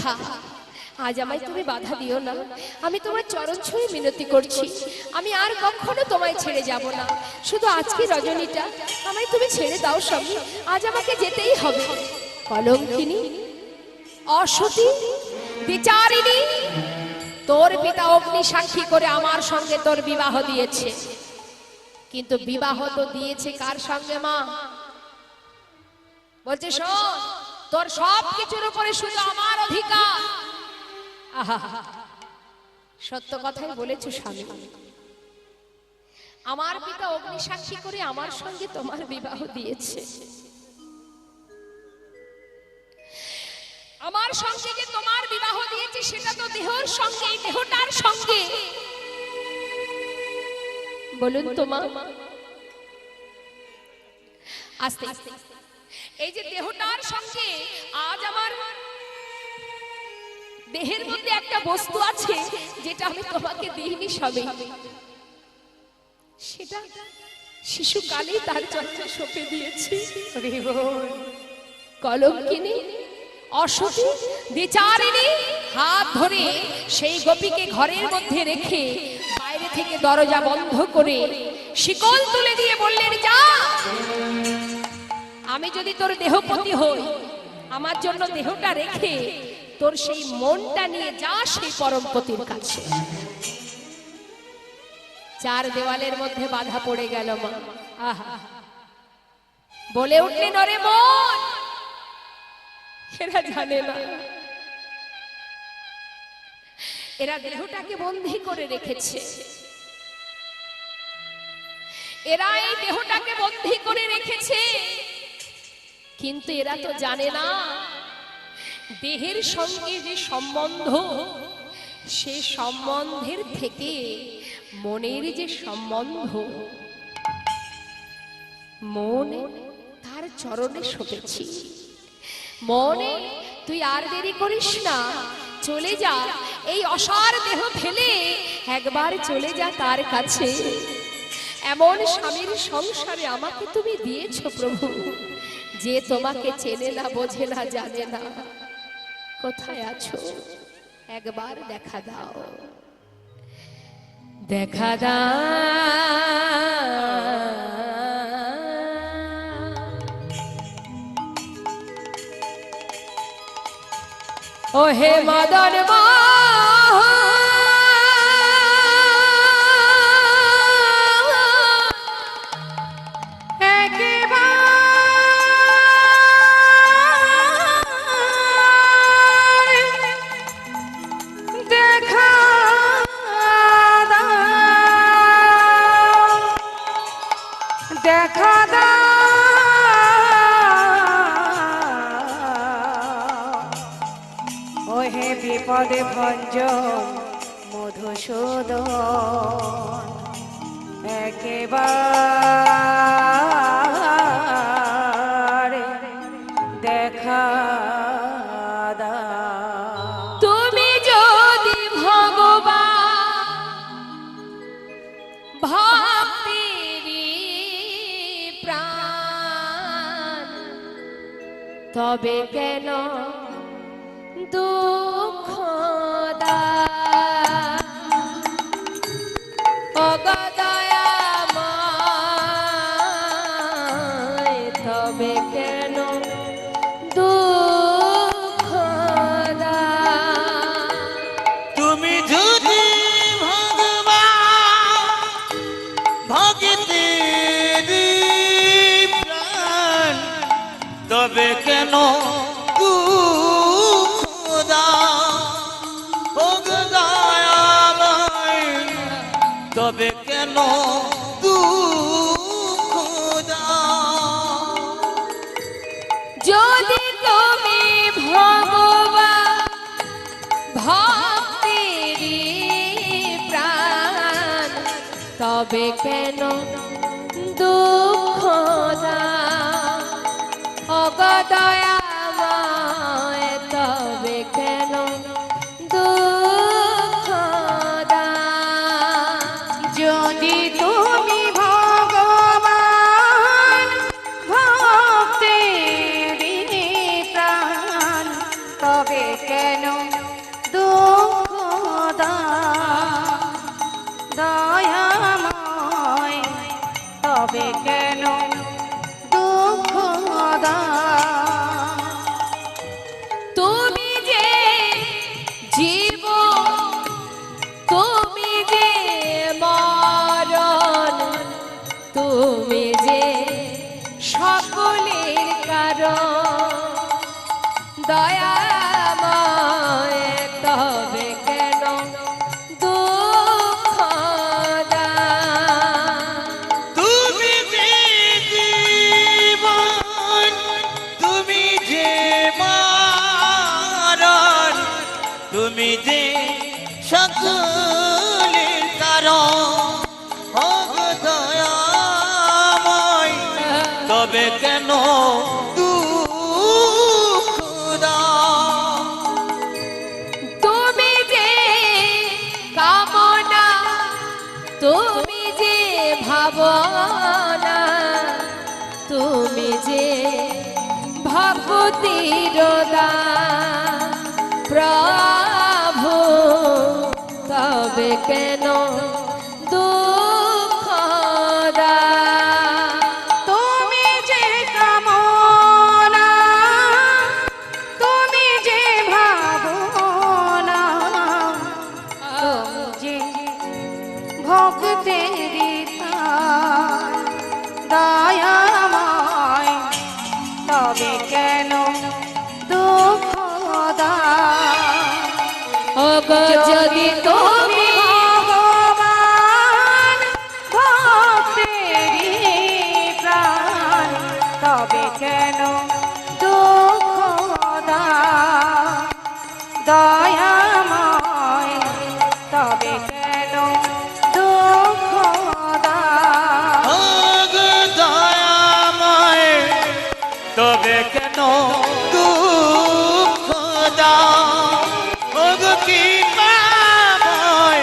রাধা, আজ আমায় তুমি বাধা দিও না। আমি তোমার চরণ ছুঁয়ে মিনতি করছি, আমি আর কখনো তোমায় ছেড়ে যাব না। শুধু আজকে রজনীটা আমায় তুমি ছেড়ে দাও স্বামী, আজ আমাকে যেতেই হবে। কলঙ্কিনী, অসতী, বিচারিণী, তোর পিতা অগ্নি সাক্ষী করে আমার সঙ্গে তোর বিবাহ দিয়েছে, কিন্তু বিবাহ তো দিয়েছে কার সঙ্গে মা? বলছে শোন, তোর সব কিছুর উপরে শুধু আমার অধিকার। আহা, সত্য কথাই বলেছো স্বামী, আমার পিতা অগ্নি সাক্ষী করে আমার সঙ্গে তোমার বিবাহ দিয়েছে। আমার সঙ্গে যে তোমার বিবাহ দিয়েছে সেটা তো দেহর সঙ্গে, দেহটার সঙ্গে। বলুন তো মা, আস্তে আস্তে, এই যে দেহটার সঙ্গে আজ আমার দেহের মধ্যে একটা বস্তু আছে যেটা আমি তোমাকে দিইনি স্বামী, সেটা শিশুকালেই তার চর্চা সঁপে দিয়েছি। কলঙ্কিনী, অসতী, বিচারিণী হাত ধরে সেই গোপীকে ঘরের মধ্যে রেখে বাইরে থেকে দরজা বন্ধ করে শিকল তুলে দিয়ে বললেন, যা, আমি যদি তোর দেহপতি হই, আমার জন্য দেহটা রেখে তোর সেই মনটা নিয়ে যা সেই পরমপতির কাছে। চার দেওয়ালের মধ্যে বাধা পড়ে গেল মা। আহা, বলে উঠলেন, ওরে মন, এরা জানে না, এরা দেহটাকে বন্দী করে রেখেছে, এরা এই দেহটাকে বন্দী করে রেখেছে, কিন্তু এরা তো জানে না দেহের সঙ্গে যে সম্বন্ধ, সে সম্বন্ধের থেকে মনের যে সম্বন্ধ, মন তার চরণে সঁপেছি। মনে তুই আর দেরি করিস না, চলে যা, এই অসার দেহ ফেলে একবার চলে যা তার কাছে। এমন স্বামীর সংসারে আমাকে তুমি দিয়েছো প্রভু, যে তোমাকে চেনে না, বোঝে না, জানে না। কোথায় আছো একবার দেখা দাও, দেখা দাও। ও হে মদন দেখা দাও, ওহে বিপদে ভঞ্জন মধুসূদন, একেবারে দেখা দাও। তুমি যদি ভগবান ভক্তির প্রাণ, তবে কেন দুঃখ দয়াময়, তবে কেন দুঃখ? তুমি যদি ভগবান ভক্তির প্রাণ, তবে কেন দুঃখ দাও? ও দয়াময়, তবে কেন দুঃখ দাও? যদি তুমি ভগবান ভক্তির প্রাণ, তবে কেন দুঃখ দাও? অগদয়াময়, তবে কেন দুঃখ দাও? যদি তুমি ভগবান ভক্তির প্রাণ, তবে কেন দুঃখ দাও দয়াময় তবে কেন দুঃখ দাও তুমি যে জীব তুমি যে মরণ তুমি যে সকলের কারণ দয়াময় তবে কেন দুঃখ দাও তুমি যে জীবন তুমি যে মরণ তুমি যে সকলের কারণ ও গো দয়াময় তবে কেন দুঃখ দাও তুমি যে কামনা তুমি যে ভাবনা তুমি যে ভক্তির দান প্রভু তবে কেন দুঃখ দাও তুমি যে কামনা তুমি যে ভাবনা তুমি যে ভক্তের দয়াময় তবে কেন দুঃখ দাও যদি তুমি ভগবান ভক্তেরই প্রাণ তবে কেন দুঃখ দাও দয়াময় তবে কেন দুঃখ দাও ও গো দয়াময় তবে কেন দুঃখ দাও ও গো কৃপাময়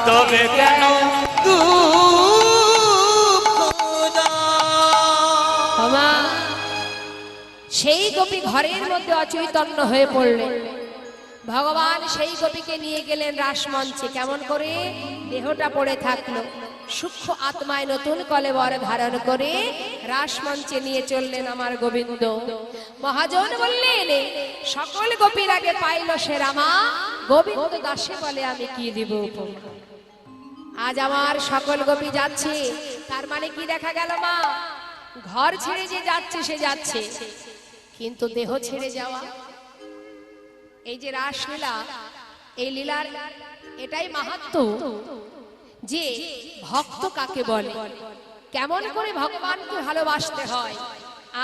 তবে কেন দুঃখ দাও মা সেই গোপী ঘরের মধ্যে অচৈতন্য হয়ে পড়লেন ভগবান সেই গোপীকে নিয়ে গেলেন রাসমঞ্চে কেমন করে দেহটা পড়ে থাকলো সূক্ষ্ম আত্মায় নতুন কলেবর ধারণ করে রাসমঞ্চে নিয়ে চললেন আমার গোবিন্দ মহাজন বললেন সকল গোপীর আগে পাইল সে রামা গোবিন্দ দাসে বলে আমি কি দিব উপমা আজ আমার সকল গোপী যাচ্ছে তার মানে কি দেখা গেল মা ঘর ছেড়ে যে যাচ্ছে সে যাচ্ছে কিন্তু দেহ ছেড়ে যাওয়া এই যে রাসলীলা এই লীলার এটাই মাহাত্ম্য যে ভক্ত কাকে বলে কেমন করে ভগবানকে ভালোবাসতে হয়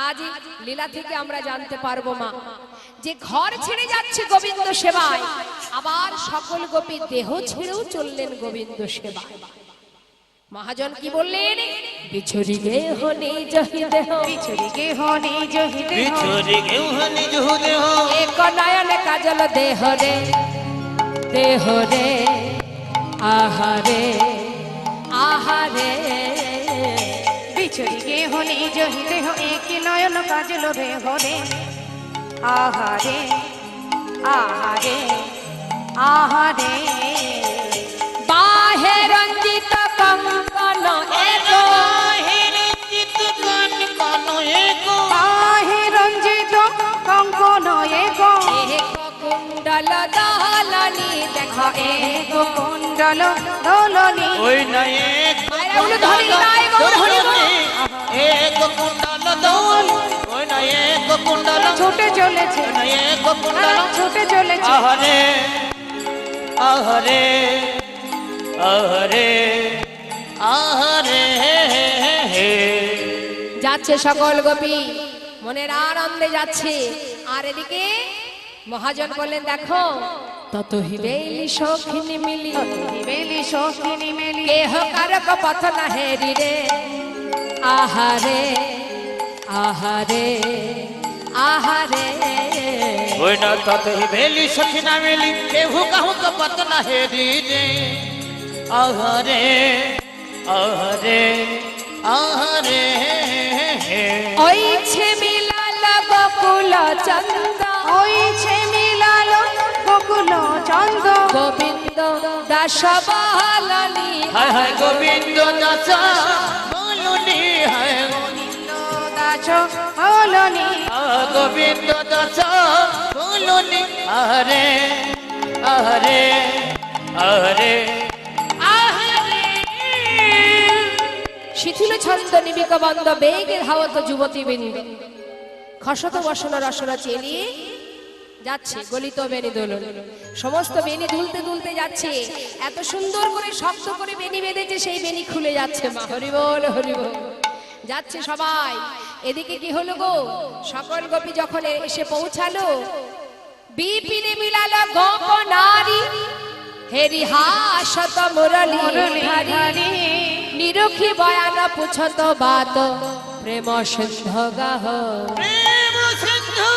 আজ এই লীলা থেকে আমরা জানতে পারবো মা যে ঘর ছেড়ে যাচ্ছে গোবিন্দ সেবায় আবার সকল গোপী দেহ ছেড়েও চললেন গোবিন্দ সেবায় মহাজন কি বললেন বিছুরি গে হনি জহি দেহ বিছুরি গেহ নিজ হৃদয় বিছুরি কেউ নিজ দেহ এক নয়ন কাজল দেহ রে আহারে আহারে বিছুরি গেহ নিজ হৃদয় এক নয়ন কাজল দেহ রে আহারে আহারে আহারে বাহে রঞ্জিত কঙ্কন এগো আহে রঞ্জিত কঙ্কন এক এক কুণ্ডল দহলনি দেখ এক কুণ্ডল দোলনি ওই না এক মায়েরা উলু ধরি নাই গৌর হরি বল। এক কুণ্ডল দোল ওই না এক কুণ্ডল ছুটে চলেছে ওই না এক কুণ্ডল ছুটে চলেছে আহারে আহারে আহারে আহারে যাচ্ছে সকল গোপী মনের আনন্দে যাচ্ছে আর এদিকে মহাজন বললেন দেখো তত হিবেলি সখিনী মিলি বেলি সখিনী মেলি কেহ কারক পথ না হেরি রে আহারে আহারে আহারে ওই না তত বেলি সখী না মিলি কেহু কাহু ক পত না হেরি রে আহারে আহারে আহারে ওই ছে মিলাল বকুল চন্দ্র ওই ছে মিলাল দাস বলনি হায় হায় গোবিন্দ দাস বলনি হায় দাস বলনি গোবিন্দ দাস বলনি আরে আরে আরে শিথিল ছন্দ নিবিক বন্ধ বেগের হাওয়াত যুবতী বৃন্দ খসত বসন রসনা চেলিয়ে যাচ্ছে গলিত বেনি দোলন সমস্ত বেনি দুলতে দুলতে যাচ্ছে এত সুন্দর করে শক্ত করে বেনি বেঁধেছে সেই বেনি খুলে যাচ্ছে মা হরি বল যাচ্ছে সবাই এদিকে কি হলো গো সকল গোপী যখন এসে পৌঁছালো বিপিনে মিলালো গোপ নারী হেরি হাসত মুরলী ধারী নিরখি বয়ান পুছত বাত প্রেম সিদ্ধ গাহ প্রেম সিন্ধু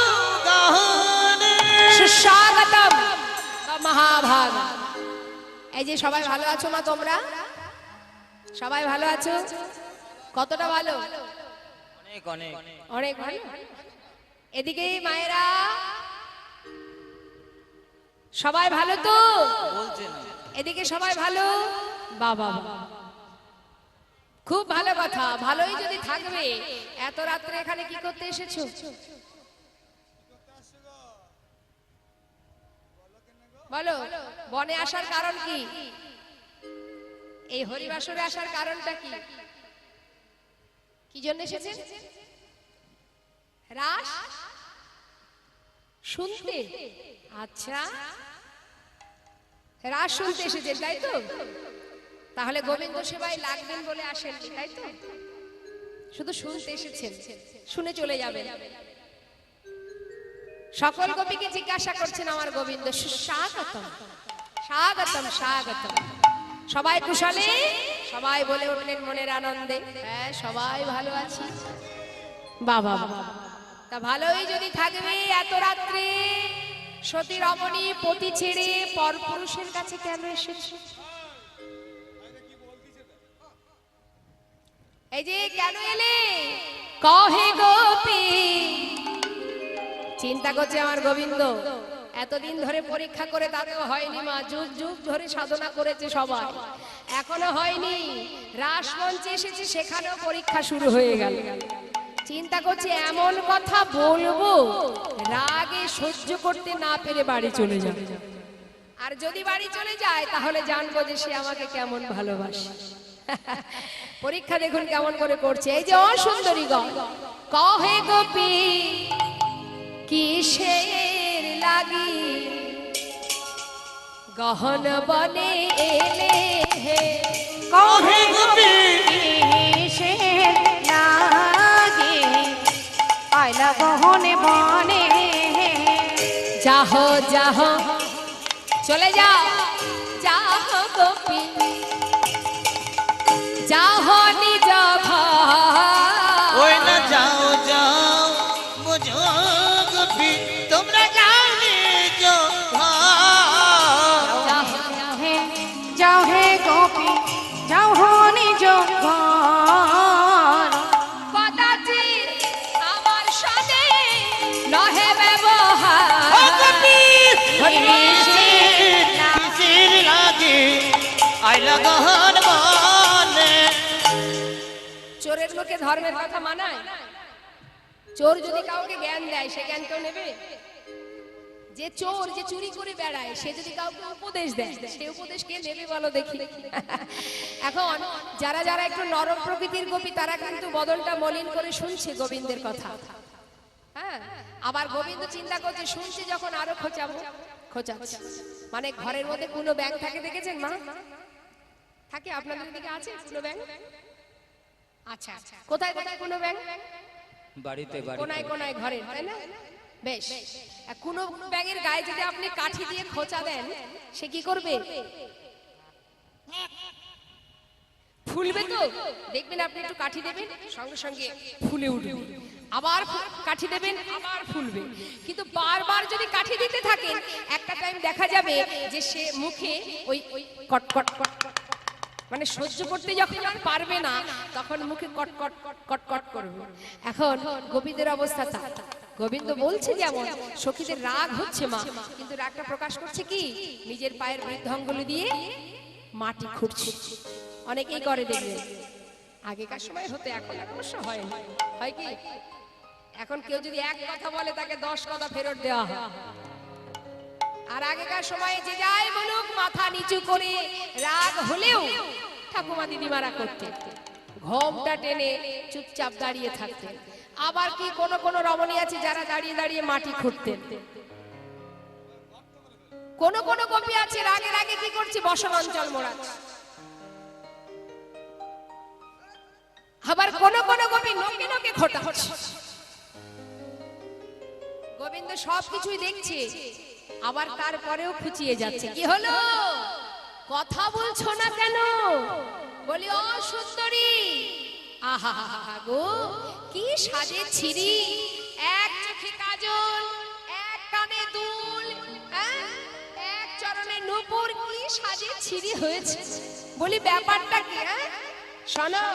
গাহনে সুস্বাগতম মহাভাগ এই যে সবাই ভালো আছো মা তোমরা সবাই ভালো আছো কতটা ভালো অনেক অনেক অনেক ভালো এদিকে মায়েরা সবাই ভালো তো বলছে না এদিকে সবাই ভালো বাবা খুব ভালো কথা ভালোই যদি থাকবে এত রাত্রে এখানে কি করতে এসেছো বলো বনে আসার কারণ কি এই হরিবাসরে আসার কারণটা কি কি জন্য এসেছেন রাস শুনতে আচ্ছা রাস শুনতে এসেছেন তাই তো তাহলে গোবিন্দ সেবায় লাগবেন বলে আসেননি তাই তো শুধু শুনতে এসেছেন শুনে চলে যাবেন সকল গোপীকে জিজ্ঞাসা করছেন আমার গোবিন্দ সুস্বাগতম স্বাগতম স্বাগতম সবাই কুশলে সবাই বলে উঠলেন মনের আনন্দে হ্যাঁ সবাই ভালো আছি বাবা তা ভালোই যদি থাকবে এত রাত্রে সতী রমণী পতি ছেড়ে পরপুরুষের কাছে কেন এসেছে এই যে কেন এলে কহে গোপী চিন্তা করছে আমার গোবিন্দ এতদিন ধরে পরীক্ষা করে তাতেও হয়নি মা যুগ যুগ ধরে সাধনা করেছে সবাই এখনো হয়নি রাসমঞ্চে এসেছে সেখানেও পরীক্ষা শুরু হয়ে গেল চিন্তা করছে এমন কথা বলবো রাগে সহ্য করতে না পেরে বাড়ি চলে যাবে আর যদি বাড়ি চলে যায় তাহলে জানবো যে সে আমাকে কেমন ভালোবাসে পরীক্ষা দেখুন কেমন করে করছে এই যে অসুন্দরী গণ কহে গোপী কিসের লাগি গহন বনে এলে হে কহে গোপী কিসের লাগি আইলা গহনে বনে যাহ যাহ চলে যাও যাহ গোপী যাহ নিজ ওই না যাও যাও বুঝো গোপী তোমরা যাও নিজ যাও হে গোপী যাও নিজ ঘর কদাচিৎ আমার সাথে নহে ব্যবহার কিসের লাগে আইলা গহন বনে চোরের মুখে ধর্মের কথা মানায় চোর যদি কাউকে জ্ঞান দেয় সে জ্ঞান কেউ নেবে যে চোর যে চুরি করে বেড়ায় সে যদি কাউকে উপদেশ দেয় সে উপদেশ কে নেবে বলো দেখি এখন যারা যারা একটু নরম প্রকৃতির গোপী তারা কিন্তু বদনটা মলিন করে শুনছে গোবিন্দের কথা হ্যাঁ আবার গোবিন্দ চিন্তা করছে শুনছে যখন আরো খোঁচাবো খোঁচাচ্ছে মানে ঘরের মধ্যে কোনো ব্যাংক থাকে দেখেছেন মা থাকে আপনাদের দিকে আছে কোনো ব্যাংক আচ্ছা কোথায় কোথায় কোনো ব্যাংক বাড়িতে কোনায় কোনায় ঘরে তাই না বেশ কোনো ব্যাঙের গায়ে যদি আপনি কাঠি দিয়ে খোঁচা দেন সে কি করবে ফুলবে তো দেখবেন আপনি একটু কাঠি দেবেন সঙ্গে সঙ্গে ফুলে উঠবে আবার কাঠি দেবেন আবার ফুলবে কিন্তু বারবার যদি কাঠি দিতে থাকেন একটা টাইম দেখা যাবে যে সে মুখে ওই কট কট কট মানে সহ্য করতে যখন আর পারবে না তখন মুখে কট কট কট কট করবে এখন গোপীদের অবস্থা তা গোবিন্দ বলছে যেমন সখীদের রাগ হচ্ছে মা, কিন্তু রাগটা প্রকাশ করছে কি নিজের পায়ের বৃদ্ধাঙ্গুলি দিয়ে মাটি খুঁড়ছে। অনেকেই করে দেখবেন, আগেকার সময় হতে এখন অবশ্য হয় না, হয় কি এখন কেউ যদি এক কথা বলে তাকে 10 কথা ফেরত দেওয়া হয়। আর আগেকার সময়ে যে যাই বলুক মাথা নিচু করে রাগ হলেও ঠাকুমা দিদিমারা করতেন, ঘোমটা টেনে চুপচাপ দাঁড়িয়ে থাকতেন। আবার কি কোন কোন রমণী আছে যারা দাঁড়িয়ে দাঁড়িয়ে মাটি খুঁড়তেন। কোন কোন গোপী আছে রাগে রাগে কি করছে, বসন অঞ্চল মোড়াচ্ছে। আবার কোন কোন গোপী নকে নকে খোটা হচ্ছে। গোবিন্দ সবকিছুই দেখছে, আবার তারপরেও খুঁচিয়ে যাচ্ছে। কি হলো, কথা বলছো না কেন? বলি ও সুন্দরী, আহা গো কি সাজে ছিরি, এক চোখে কাজল, এক কানে দুল, এক চরণে নূপুর, কি সাজে ছিরি হয়েছে। বলি ব্যাপারটা কি? শোনো,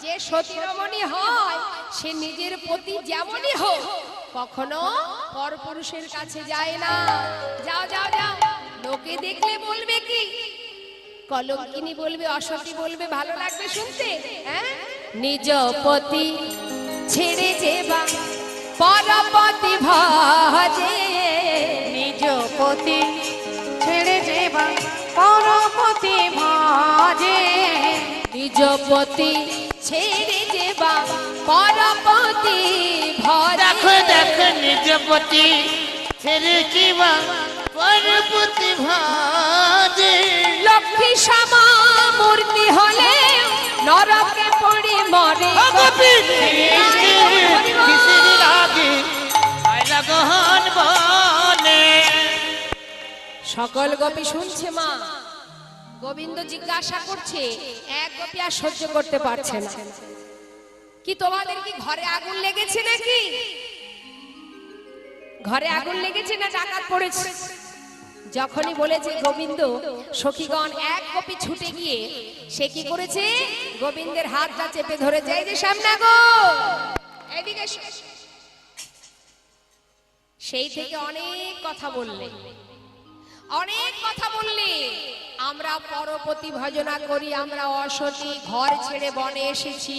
যে সতীরমণী হয় সে নিজের প্রতি যেমনই হোক কখনো পরপুরুষের কাছে যায় না। যাও যাও যাও, লোকে দেখলে বলবে কি, কলঙ্কিনী বলবে, অসতী বলবে, ভালো লাগবে শুনতে? নিজ পতি ছেড়ে যেবা পরপতি ভজে, নিজ পতি ছেড়ে যেবা পরপতি ভজে, নিজ পতি ছেড়ে যেবা পরপতি ভজে। দেখো দেখো নিজ পতি ছেড়ে যেবা পরপতি ভজে, লক্ষ্মী শ্যামা মূর্তি হলে নরকে পড়ে মরে। সকল গোপী শুনছে মা। গোবিন্দ জিজ্ঞাসা করছে, এক গোপী আর সহ্য করতে পারছে না। কি তোমাদের কি ঘরে আগুন লেগেছে নাকি? ঘরে আগুন লেগেছে না ডাকাত পড়েছে? যখনই বলেছে গোবিন্দ, সখীগণ এক গোপী ছুটে গিয়ে সে কি করেছে, গোবিন্দের হাতটা চেপে ধরেছে। এই যে সামনে গো, এদিকে এসো। সেই থেকে অনেক কথা বললে, অনেক কথা বললে। আমরা পরপতি ভজনা করি, আমরা অসতী, ঘর ছেড়ে বনে এসেছি,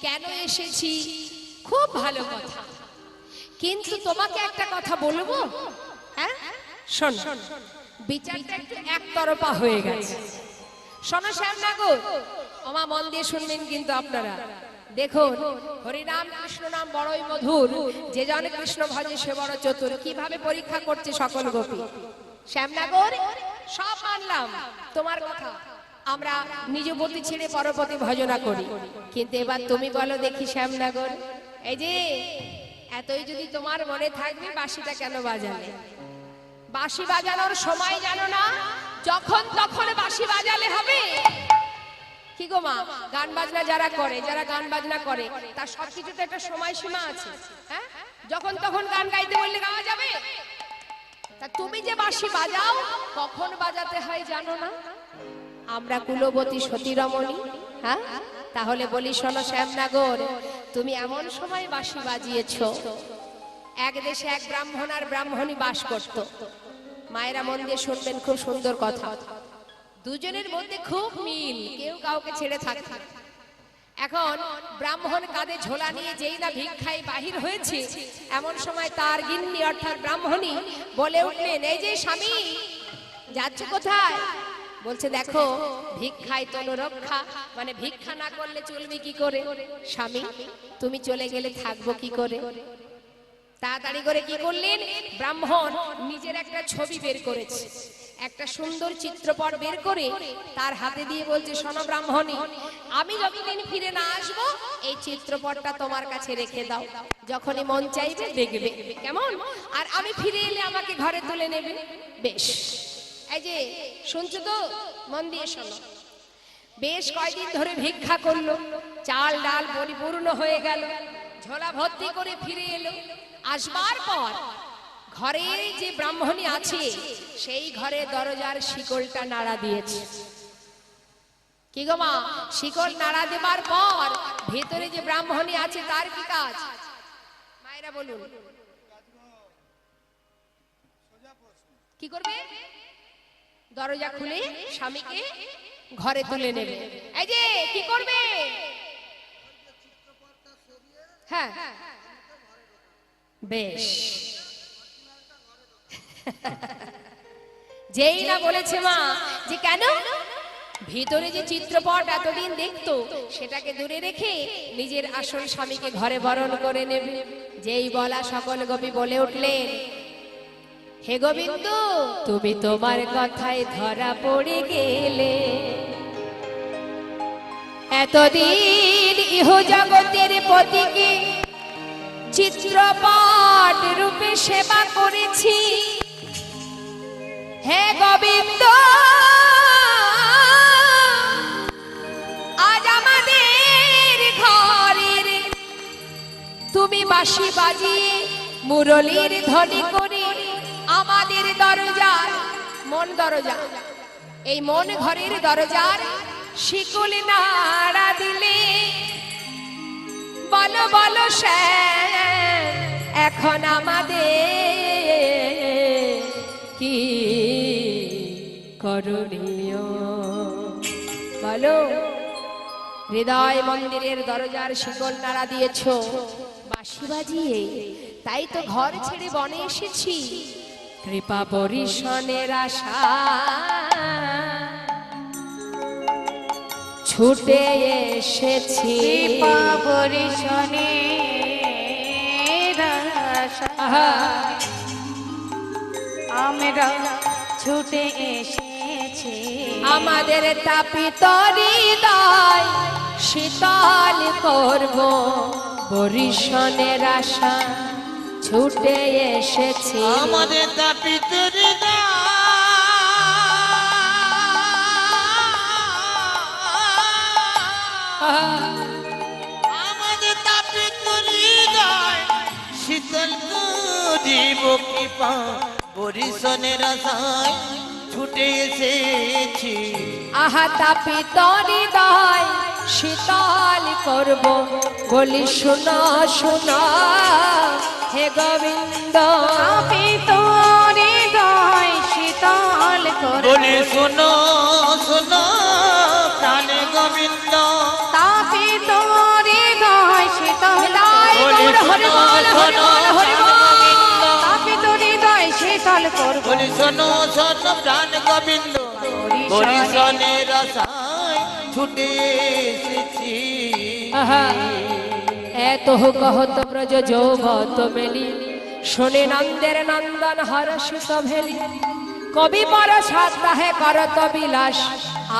কেন এসেছি, খুব ভালো কথা। কিন্তু তোমাকে একটা কথা বলবো, হ্যাঁ শোনো, বিচারটা একটু একতরফা হয়ে গেছে। শোনো শ্যামনগর, ওমা মন দিয়ে শুনবেন কিন্তু আপনারা। দেখুন, হরিনাম কৃষ্ণ নাম বড়ই মধুর, যে জানে কৃষ্ণ ভজে সে বড় চতুর। কিভাবে পরীক্ষা করছে সকল গোপী। শ্যামনগর, সব মানলাম তোমার কথা, আমরা নিজ পতি ছেড়ে পরপতি ভজনা করি, কিন্তু এবার তুমি বলো দেখি শ্যামনগর, এই যে এতই যদি তোমার মনে থাকবে বাঁশিটা কেন বাজালে? বাঁশি বাজানোর সময় জানো না, যখন তখন বাঁশি বাজালে হবে? কি গো মা, গান বাজনা যারা করে, যারা গান বাজনা করে, তার সবকিছুতে একটা সময়সীমা আছে। হ্যাঁ, যখন তখন গান গাইতে বললে গাওয়া যাবে? তা তুমি যে বাঁশি বাজাও, কখন বাজাতে হয় জানো না? আমরা কুলবতী সতীরমণী। হ্যাঁ, তাহলে বলি শোনো শ্যামনগর, তুমি এমন সময় বাঁশি বাজিয়েছো, এক দেশে এক ব্রাহ্মণ আর ব্রাহ্মণী বাস করত। মায়েরা মন দিয়ে শুনবেন, খুব সুন্দর কথা। দুজনের মধ্যে খুব মিল, কেউ কাউকে ছেড়ে থাকে না। এখন ব্রাহ্মণ কাঁধে ঝোলা নিয়ে যেই না ভিক্ষায় বাহির হয়েছে, এমন সময় তার গিন্নি অর্থাৎ ব্রাহ্মণী বলে উঠলেন, এই যে স্বামী, যাচ্ছ কোথায়? বলছে দেখো, ভিক্ষায় তনু রক্ষা, মানে ভিক্ষা না করলে চলবে কি করে? স্বামী তুমি চলে গেলে থাকবো কি করে? তাড়াতাড়ি করে কি করলেন, ব্রাহ্মণ নিজের একটা ছবি বের করেছে, একটা সুন্দর চিত্রপট বের করে তার হাতে দিয়ে বলছে, শোনো ব্রাহ্মণী, আমি যতদিন ফিরে না আসবো এই চিত্রপটটা তোমার কাছে রেখে দাও, যখনই মন চাইবে দেখবে, কেমন? আর আমি ফিরে এলে আমাকে ঘরে তুলে নেবে। বেশ, এই যে শুনছো তো, মন দিয়ে শোনো। বেশ কয়েকদিন ধরে ভিক্ষা করলো, চাল ডাল পরিপূর্ণ হয়ে গেল, ঝোলা ভর্তি করে ফিরে এলো। আসবার পর ঘরে যে ব্রাহ্মণী আছে, সেই ঘরে দরজার শিকলটা নাড়া দিয়েছে। কি গো মা, শিকল নাড়া দেবার পর ভেতরে যে ব্রাহ্মণী আছে তার কি কাজ? মায়েরা বলুন। কি করবে? দরজা খুলে স্বামীকে ঘরে তুলে নেবে। এই যে কি করবে? হ্যাঁ, বেশ। যেই না বলেছে মা যে কেন ভিতরে যে চিত্রপট এতদিন দেখতো সেটাকে দূরে রেখে নিজের আসল স্বামীকে ঘরে বরণ করে নেবে। যেই বলা সকল গোপী বলে উঠলেন, হে গোবিন্দ, তুমি তোমার কথায় ধরা পড়ে গেলে। এতদিন ইহ জগতের পতিকে চিত্রপট রূপে সেবা করেছি। হে গোবিন্দ, আজ আমাদের ঘরের তুমি বাঁশি বাজিয়ে মুরলীর ধ্বনি করে আমাদের দরজার মন দরজা এই মন ঘরের দরজার শিকল নাড়া দিলে। বলো বলো শ্যাম, এখন আমাদের কি করণীয়? বলো। হৃদয় মন্দিরের দরজার শিকল নাড়া দিয়েছো বাঁশি বাজিয়ে, তাই তো ঘর ছেড়ে বনে এসেছি কৃপা পরিশনের আশা ছুটে এসেছি। কৃপা পরিশনের আশা আমরা ছুটে এসেছি। আমাদের তাপিত হৃদয় শীতল করব বরিশনের আশা ছুটে এসেছি। আমাদের তাপিত হৃদয় আমাদের তাপিত হৃদয় শীতল করিব কৃপা বরিশনের আশায় ছুটে এসেছি। আহা তাপিত হৃদয় শীতল করব বলি শুনো শুনো হে গোবিন্দ। তাপিত হৃদয় শীতল করব বলি শুনো শুনো প্রাণ গোবিন্দ। তাপিত হৃদয় শীতল বলি শুনো শুনো প্রাণ গোবিন্দ। তাপিত হৃদয় শীতল করব বলি শোনো শোনো প্রাণ গোবিন্দ। বরিশনের আশায় ছুটে এসেছি। আহা এত কহত ব্রজ যৌবত মেলি শোনে নন্দের নন্দন হরষিত ভেলি। কবি পর সাধ্যাহে করত বিলাস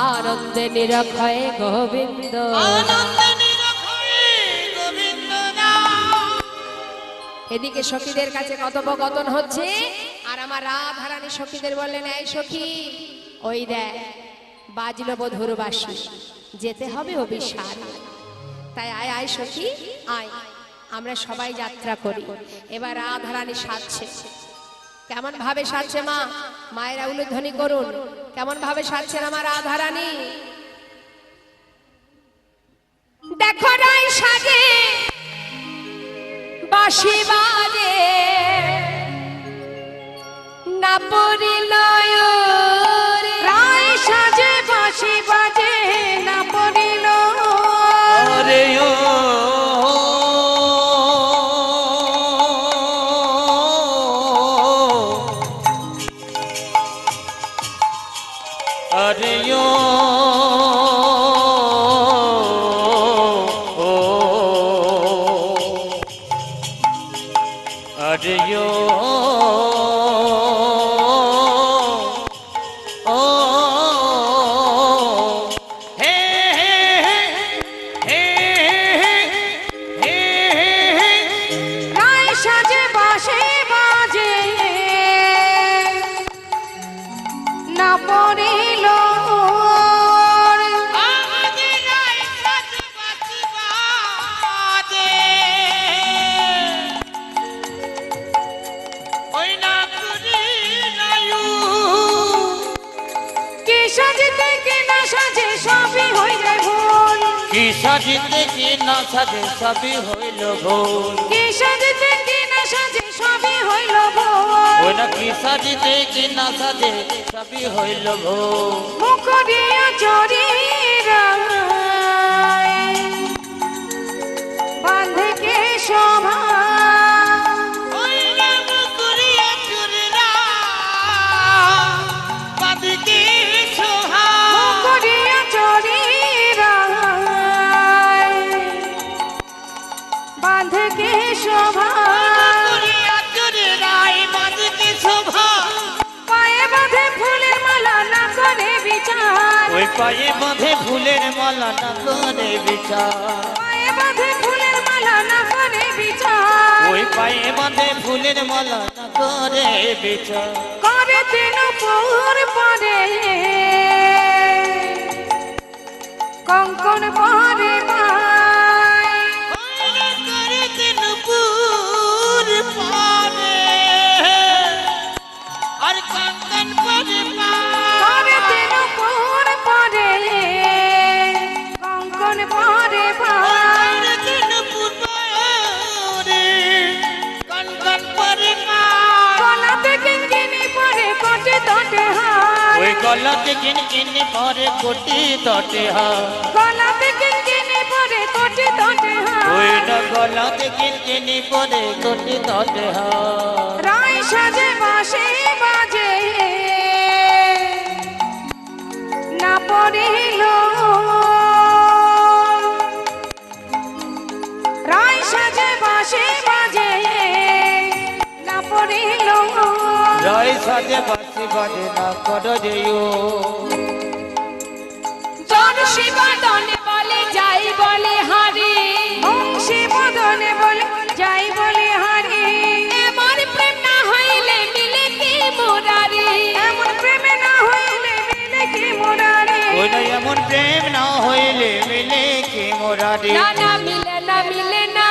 আনন্দে নিরক্ষয়ে গোবিন্দ। আনন্দে নিরক্ষয়ে গোবিন্দ নাম। এদিকে সখীদের কাছে কথোপকথন হচ্ছে আর আমার রাধারানী সখীদের বললেন, এই সখী ওই দেখ বাজলো বধুর বাঁশি, যেতে হবে অভিসার। তাই আয় আয় সখী আয়, আমরা সবাই যাত্রা করি। এবার রাধারানী সাজছে। কেমন ভাবে সাজছে মা? মায়েরা উলুধ্বনি করুন। কেমন ভাবে সাজছেন আমার রাধারানী? দেখো রাই সাজে বাঁশি বাজে না পড়িল রায় সাজে বাঁশি বাজে না পড়িল। আরে ও আরে ও আরে ও হে হে হে হে হে রায় সাজে বাঁশি বাজে না পড়িল। আমাদের রায় সাজে বাঁশি বাজে ওই না করি নায়ু। কি সাজতে কি না সাজে সবই হয়ে যায় ভুল। কি সাজিতে কি না সাজে সবই হইল ভুল। কি সাজতে কি না সাজে সবই হইল ভুল। ওই না কি সাজিতে কি না সাজে সবই হইল ভো মুখরিয়া চরি বাঁধে কে শোভা ওই না মুকুরিয়া চুরিরা বাদিকে সোহা মুখরিয়া চরি বাঁধে কে শোভা মুকুরিয়া চুরিরাই বাদিকে শোভা পায়ে বাঁধে ফুলের মালা না করে বিচার ওই পায়ে বাঁধে ফুলের মালা না করে বিচার পায়ে বাঁধে ফুলের মালা না করে বিচার ওই পায়ে বাঁধে ফুলের মালা না করে বিচার করে তিন পুর পরে কঙ্কন পরে পায় ওই না করে দিন পুর পানে আর কাঙ্কন পরে করে তিন পুর পরে কঙ্কন পরে পায় গলাতে কিনকিনি পরে কোটে তোটে হার ওই গলাতে কিন কিনি পরে কোটি তটে হার গলাতে কিনকিনি পরে কোটে তোটে ওই হার না গলাতে কিন কিনি পরে কোটি তটে হার রায় সাজে বাসে বাজে না পড়িল রায় সাজে বাসে বাজে না পড়িল জয় সাজে বাসি বাজে না কর যেও জন শিবাদনে বলে যাই বলে হারি বংশী বদনে বলে যাই বলে হারি এমন প্রেম না হইলে মিলে কি মুরারি এমন প্রেমে না হইলে মিলে কি মোরারে ওই না এমন প্রেম না হইলে মিলে কি মোরারি না না মিলে না মিলে না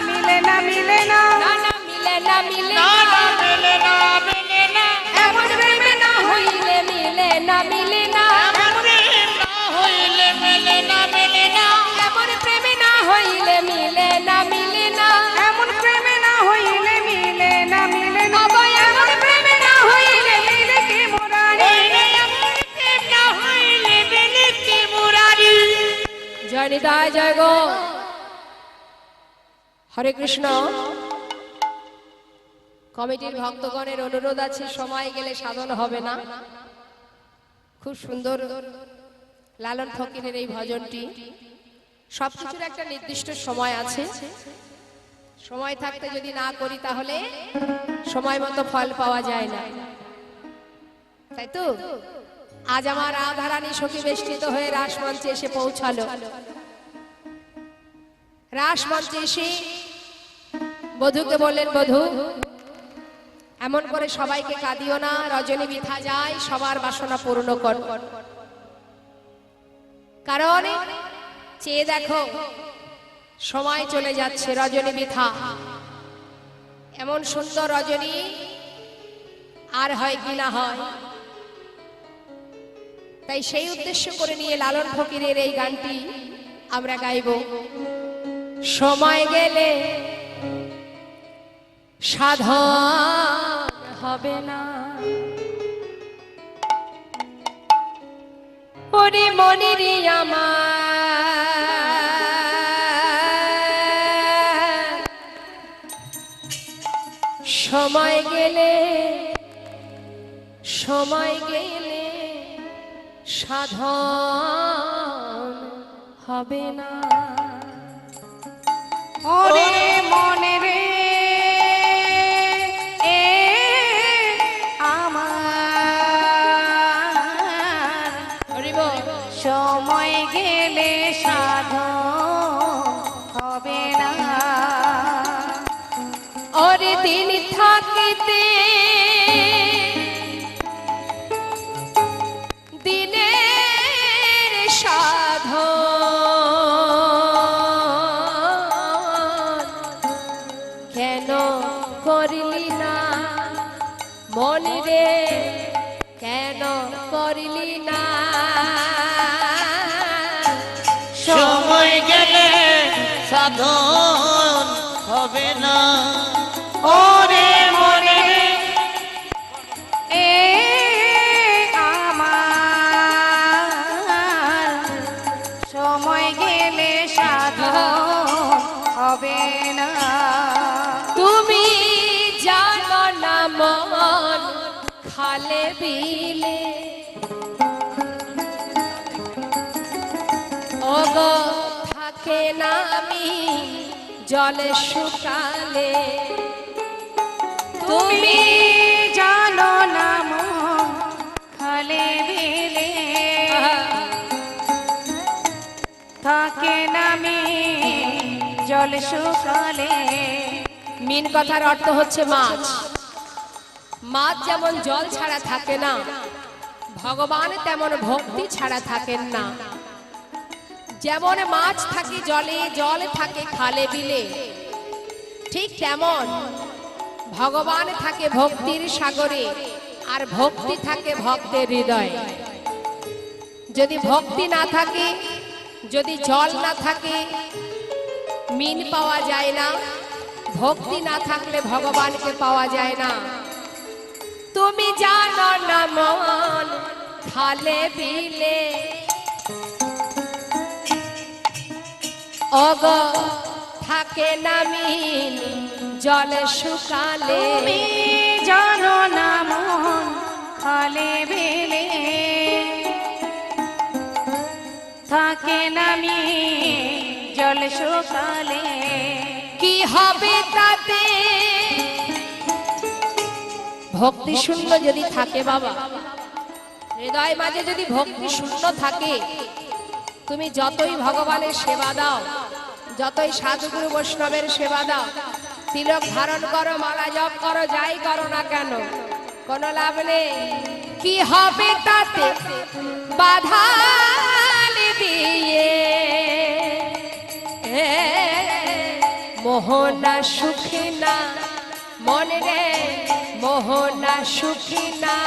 মিলে না মিলে না না না মিলে না মিলে না না না মিলে না মিলে না এমন প্রেমে না হইলে মিলে না মিলে না এমন প্রেম না হইলে মিলে না মিলে না এমন প্রেমে না হইলে মিলে না মিলে না এমন প্রেমে না হইলে মিলে না মিলে না বাবা এমন প্রেমে না হইলে মিলে কি মোরারে ওই না এমন প্রেম না হইলে মিলে কি মোরারি জয় নিতাই জয় গো হরে কৃষ্ণ কমিটির ভক্তগণের অনুরোধ আছে সময় গেলে সাধন হবে না খুব সুন্দর লালন ফকিরের এই ভজনটি সবকিছুর একটা নির্দিষ্ট সময় আছে সময় থাকতে যদি না করি তাহলে সময় মতো ফল পাওয়া যায় না তাই তো আজ আমার রাধারানী সখী বেষ্টিত হয়ে রাসমঞ্চে এসে পৌঁছালো রাসমঞ্চে এসে বধূকে বললেন বধূ এমন করে সবাইকে কাঁদিও না রজনী বৃথা যায় সবার বাসনা পূর্ণ কর কারণ চেয়ে দেখো সময় চলে যাচ্ছে রজনী বৃথা এমন সুন্দর রজনী আর হয় কি না হয় তাই সেই উদ্দেশ্য করে নিয়ে লালন ফকিরের এই গানটি আমরা গাইব সময় গেলে সাধন হবে না ওরে মনেরই আমার সময় গেলে সাধন হবে না ওরে মনে রে এ আমার সময় গেলে সাধন হবে না ওরে দিন থাকিতে দিনের সাধন কেন করিলি না মনি রে কেন করিলি না সময় গেলে সাধন হবে না ওরে মনে রে খালে বিলে ওগো থাকে না আমি জলে শুকালে তুমি জানো না মন খালে বিলে থাকে নামি জল শুকালে। মিন কথার অর্থ হচ্ছে মাছ। মাছ যেমন জল ছাড়া থাকে না, ভগবান তেমন ভক্তি ছাড়া থাকেন না। যেমন মাছ থাকে জলে, জল থাকে খালে বিলে, ঠিক তেমন ভগবান থাকে ভক্তির সাগরে, আর ভক্তি থাকে ভক্তের হৃদয়ে। যদি ভক্তি না থাকে, যদি জল না থাকে, মিন পাওয়া যায় না। ভক্তি না থাকলে ভগবানকে পাওয়া যায় না। তুমি জানো না মন খালে বিলে ওগো থাকে না মিন জলে শুকালে। তুমি জানো না মন খালে বিলে থাকে নামি জল শুকালে। কি হবে তাতে? ভক্তি শূন্য যদি থাকে বাবা, হৃদয় মাঝে যদি ভক্তি শূন্য থাকে, তুমি যতই ভগবানের সেবা দাও, যতই সাধুগুরু বৈষ্ণবের সেবা দাও, তিলক ধারণ করো, মালা জপ করো, যাই করো না কেন, কোনো লাভ নেই। কি হবে তাতে বাধা দিয়ে মোহনা সুখী না মনে রে, মোহনা সুখী না।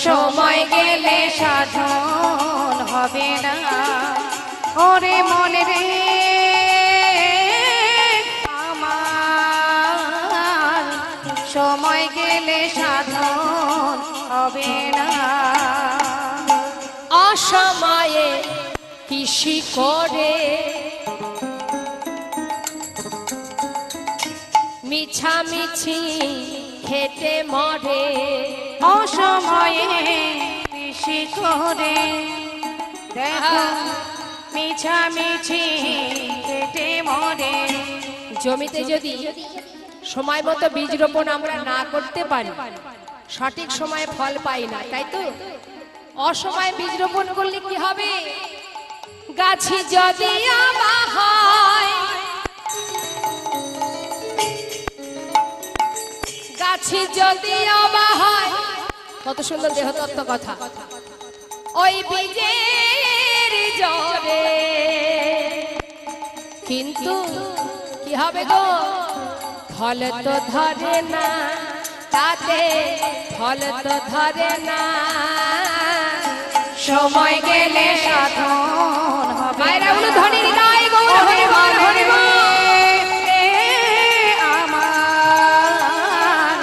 সময় গেলে সাধন হবে না ওরে মনে রে আমার। সময় গেলে সাধন হবে না। অসময়ে কৃষি করে মিছামিছি খেটে মরে। অসময়ে কৃষি করে দেখো মিছামিছি কেটে মরে। জমিতে যদি সময় মতো বীজ রোপণ আমরা না করতে পারি, সঠিক সময়ে ফল পাই না, তাই তো? অসময়ে বীজ রোপণ করলে কি হবে? গাছি যদি আমা হয়, গাছি যদি আমা হয়, কত সুন্দর দেহতত্ত্ব কথা। ওই বীজের জরে কিন্তু কি হবে গো? ফল তো ধরে না, তাতে ফল তো ধরে না। সময় গেলে সাধন হবে মায়েরা বলো ধনির গায়ে গৌর হরি বল হরি বল। আমার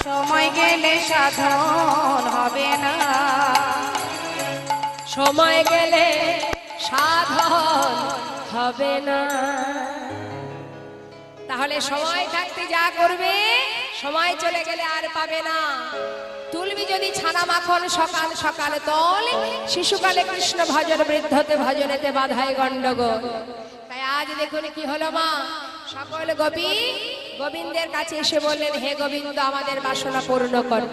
সময় গেলে সাধন হবে না। সময় গেলে সাধন হবে না। তাহলে সময় থাকতে যা করবে, সময় চলে গেলে আর পাবে না। তুলবি যদি ছানা মাখন সকাল সকাল তল, শিশুকালে কৃষ্ণ ভজন, বৃদ্ধতে ভজনেতে বাধায় গন্ডগোল। তাই আজ দেখুন কি হলো মা, সকল গোপী গোবিন্দের কাছে এসে বললেন, হে গোবিন্দ আমাদের বাসনা পূর্ণ কর।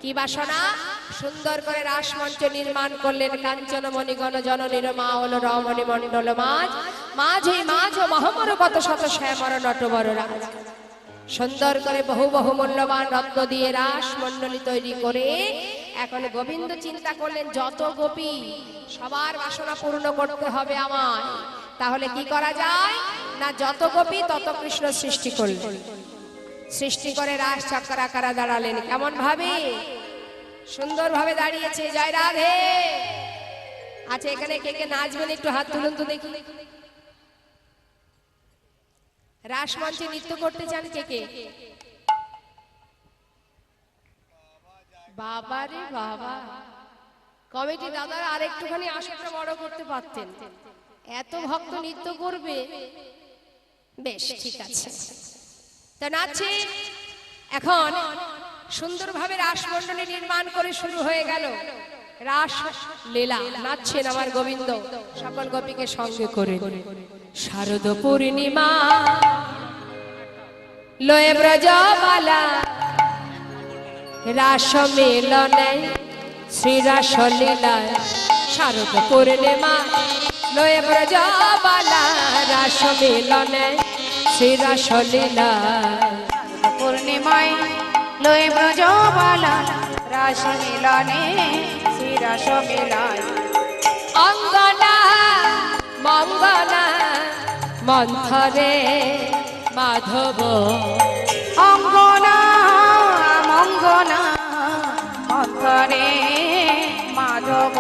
কি বাসনা? সুন্দর করে রাসমঞ্চ নির্মাণ করলেন। কাঞ্চন মণিগণ জননীর মা হলো রমণী মণ্ডল মাঝ, মাঝে মাঝ মহামর কত শত শ্যামর নটবর রাজ। সুন্দর করে বহু বহু মূল্যবান রত্ন দিয়ে রাস মণ্ডলী তৈরি করে এখন গোবিন্দ চিন্তা করলেন, যত গোপী সবার বাসনা পূর্ণ করতে হবে আমায়। তাহলে কি করা যায় না, যত গোপী তত কৃষ্ণ সৃষ্টি করলেন। সৃষ্টি করে রাস চক্র আকারে দাঁড়ালেন। কেমন ভাবে? সুন্দর ভাবে দাঁড়িয়েছে। জয় রাধে। আচ্ছা, এখানে কে কে নাচবেন একটু হাত তুলুন তো দেখি। রাসমঞ্চে নৃত্য করতে চান কে কে? বাবা রে বাবা, কমিটি দাদারা আর একটুখানি আসনটা বড় করতে পারতেন। এত ভক্ত নৃত্য করবে, বেশ ঠিক আছে। তো নাচে এখন সুন্দরভাবে রাসমণ্ডলী নির্মাণ করে শুরু হয়ে গেল রাস লীলা। নাচছেন আমার গোবিন্দ সকল গোপীকে সঙ্গে করে। শারদ পূর্ণিমা লয়ে ব্রজবালা রাস মিলনে শ্রী রাস লীলা। শারদ পূর্ণিমা লয়ে ব্রজবালা রাস মিলনে শ্রী রাস লীলা। পূর্ণিমায় লয়ে ব্রজবালা রাস মিলনে শ্রী রাস মিলন। অঙ্গনা মঙ্গনা মন্থরে মাধব অঙ্গনা মঙ্গনা মন্থরে মাধব।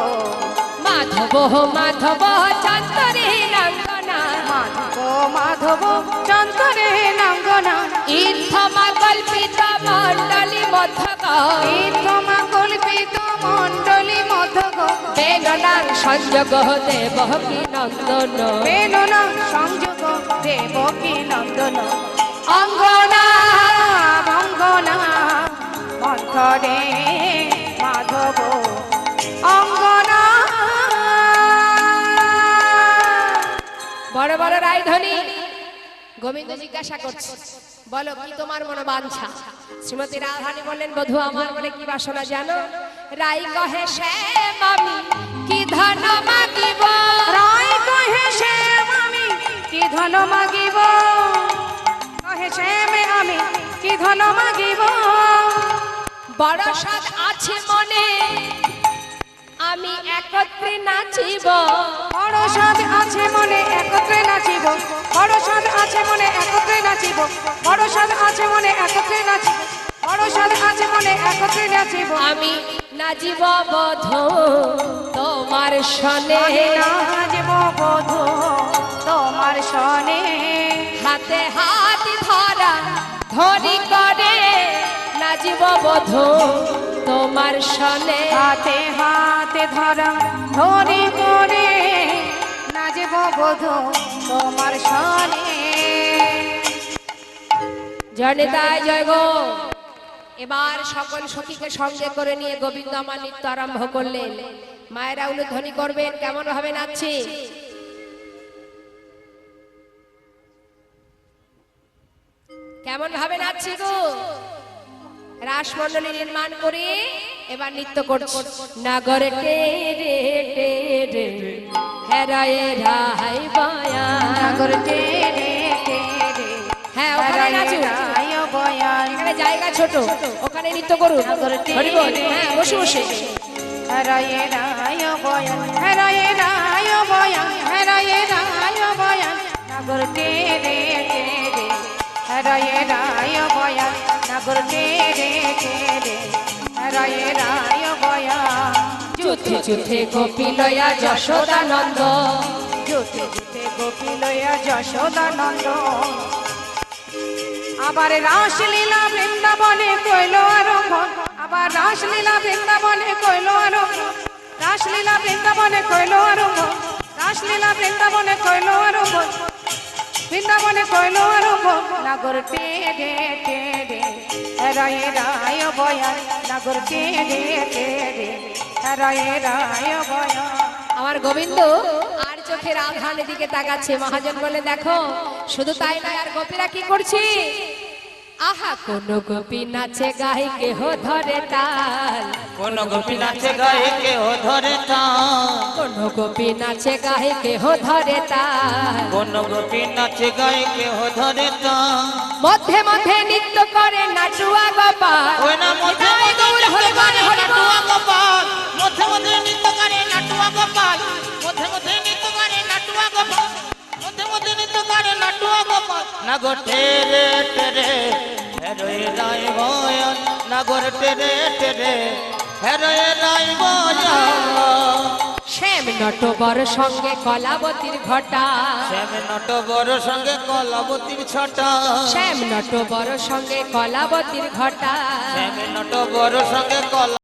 মাধব মাধব চন্দরে রঙ্গনা মাধব মাধব চন্দরে নাঙ্গনা। ইর্থমা কল্পিত মণ্ডলী মধ্যক তোমা কল্পিত মণ্ডলী মধ্যক। বেলনাং সংযোগ দেবকী নন্দন। বেলনা সংযোগ দেবকী নন্দন। অঙ্গনা মঙ্গনা মন্থরে মাধব অঙ্গনা। বড় বড় রায়ধনী গোবিন্দ জিজ্ঞাসা করছে, বলো কি তোমার মনোবাঞ্ছা? শ্রীমতী রাধারানী বললেন, বধূ আমার মনে কি বাসনা জানো? রাই কহে শ্যাম আমি কি ধন মাগিব। রায় কহে শ্যাম আমি কি ধন মাগিব। কহে শ্যাম আমি কি ধন মাগিব। বড় সাদ আছে মনে আমি একত্রে নাচিব। বড় সাধ আছে মনে একত্রে নাচিব। বড় সাধ আছে মনে একত্রে নাচিব। বড় সাধ আছে মনে একত্রে নাচিব। বড় সাধ আছে মনে একত্রে নাচিব। আমি নাচিব বধূ তোমার সনে। নাচিব বধূ তোমার সনে। হাতে হাত ধরা ধরি করে নাচিব বধূ তোমার সনে। হাতে হাতে ধরা ধরি করে নাচিব বধূ তোমার সনে। জনিতায় জয় গো। এবার সকল সখীকে সঙ্গে করে নিয়ে গোবিন্দ আমার নৃত্য আরম্ভ করলেন। মায়েরা উলুধ্বনি করবেন, কেমন ভাবে নাচছে। কেমন ভাবে নাচছে গো। রাসমণ্ডলী নির্মাণ করে এবার নৃত্য করছে। নাগরে টেরে টেরে হেরায়ে রাই বায়া। নাগর টেরে টেরে হ্যাঁ ওখানে নাচুন, রায় বয়ান। এখানে জায়গা ছোট, ওখানে নৃত্য করুন। হরি বল। হ্যাঁ বসে বসে। হরায়ে রায় বয়ান হরায়ে রায় বয়ান হরায়ে রায় বয়ান। নাগর টেরে টেরে হরায়ে রায় বয়ান। নাগর টেরে টেরে হরায়ে রায় বয়ান। যুদ্ধে যুদ্ধে গোপী লয়া যশোদানন্দ। যুদ্ধে যুদ্ধে গোপী লয়া যশোদানন্দ। আবার রাসলীলা বৃন্দাবনে কইল আরম্ভ। আবার রাসলীলা বৃন্দাবনে কইল আরম্ভ। রাসলীলা বৃন্দাবনে কইল আরম্ভ। রাসলীলা বৃন্দাবনে কইল আরম্ভ। বৃন্দাবনে কইল আরম্ভ। নাগর টেরে টেরে হরায়ে রায় বয়ান। নাগর টেরে টেরে হরায়ে রায় বয়ান। আমার গোবিন্দ আর চোখে রাধারানীর দিকে তাকাচ্ছে। মহাজন বলে, দেখো শুধু তাই নয়, আর গোপীরা কি করছে। আহা কোন গোপী নাচে গায়ে কেহ ধরে তাল। কোন গোপী নাচে গায়ে কেহ ধরে তাল। কোন গোপী নাচে গায়ে কেহ ধরে তাল। কোন গোপী নাচে গায়ে কেহ ধরে তাল। মধ্যে মধ্যে নৃত্য করে নাটুয়া গোপাল। ওই না মধ্যে মধ্যে নৃত্য করে নাটুয়া গোপাল। মধ্যে মধ্যে নৃত্য করে নাটুয়া গোপাল। মধ্যে মধ্যে নৃত্য করে নাটুয়া গোপাল। মধ্যে মধ্যে নৃত্য করে নাটুয়া গোপাল। নাগর টেরে টেরে হেরয়ে রায় বয়ান। নাগর টেরে টেরে হেরয়ে রায় বয়ান। শ্যাম নটবর সঙ্গে কলাবতীর ঘটা। শ্যাম নটবর সঙ্গে কলাবতীর ছটা। শ্যাম নটবর সঙ্গে কলাবতীর ঘটা। শ্যাম নটবর সঙ্গে কলা